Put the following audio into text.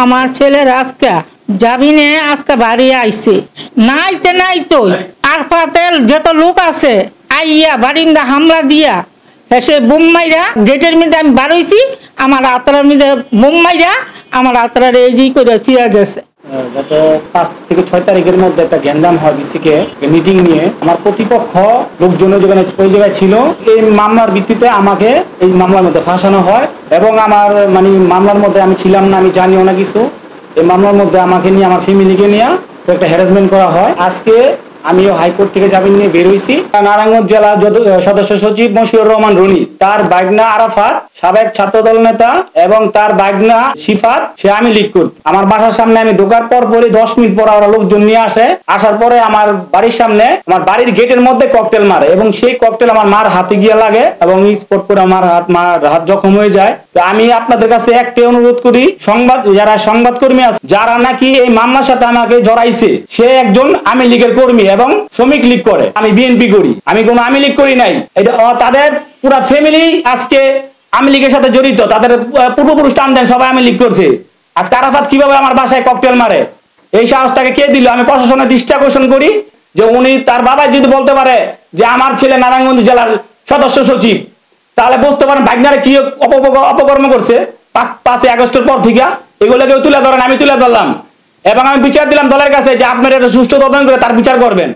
আমার ছেলের আজকে জামিনে আজকে বাড়ি আইছে নাইতে নাই তো আরফাতের যত লোক আছে আইয়া বারিন্দা হামলা দিয়া এসে বোম মাইরা গেটের মধ্যে আমি বাড়াইছি আমার আত্রার মধ্যে বোম মাইরা আমার আত্রার এই করে থিয়া গেছে। গত 5 থেকে 6 তারিখের মধ্যে একটা গ্যাঞ্জাম হয় বিসিকে মিটিং নিয়ে আমার প্রতিপক্ষ লোকজন ওই জায়গায় ছিল। এই মামলার ভিত্তিতে আমাকে এই মামলার মধ্যে ফাঁসানো হয় এবং আমার মানে মামলার মধ্যে আমি ছিলাম না, আমি জানিও না কিছু। এই মামলার মধ্যে আমাকে নিয়ে আমার ফ্যামিলিকে নিয়ে একটা হ্যারাসমেন্ট করা হয়। আজকে আমিও হাইকোর্ট থেকে জামিন নিয়ে বের হইছি। নারায়ণগঞ্জ জেলা সদস্য সচিব মশিউর রহমান রনি, তার বাগনা আরাফাত সাবেক ছাত্রদল নেতা এবং তার বাগনা সিফাত সে আমি লিড করত। আমার বাসার সামনে আমি ঢোকার পরই 10 মিনিট পর ওরা লোকজন নিয়ে আসে। আসার পরে আমার বাড়ির সামনে আমার বাড়ির গেটের মধ্যে ককটেল মারে এবং সেই ককটেল আমার মার হাতে গিয়ে লাগে এবং স্পট করে আমার হাত জখম হয়ে যায়। তো আমি আপনাদের কাছে একটাই অনুরোধ করি, যারা সংবাদকর্মী আছে যারা নাকি এই মামলার সাথে আমাকে জড়াইছে, সে একজন আওয়ামী লীগের কর্মী এবং শ্রমিক লীগ করে, আমি বিএনপি করি, আমি কোনো আওয়ামী লীগ করি নাই। এটা তাদের পুরা ফ্যামিলি আজকে আওয়ামী লীগের সাথে জড়িত, তাদের পূর্বপুরুষ টান দেন সবাই আওয়ামী লীগ করছে। আজকে আরাফাত কিভাবে আমার বাসায় ককটেল মারে, এই সাহসটাকে কে দিল? আমি প্রশাসনের দৃষ্টি আকর্ষণ করি যে উনি তার বাবাই যদি বলতে পারে যে আমার ছেলে নারায়ণগঞ্জ জেলার সদস্য সচিব, তাহলে বুঝতে পারেন ভাগ্নারে কি অপকর্ম করছে 5 আগস্টের পর থেকে। এগুলোকে তুলে ধরেন, আমি তুলে ধরলাম এবং আমি বিচার দিলাম দলের কাছে যে আপনারা এটা সুষ্ঠু তদন্ত করে তার বিচার করবেন।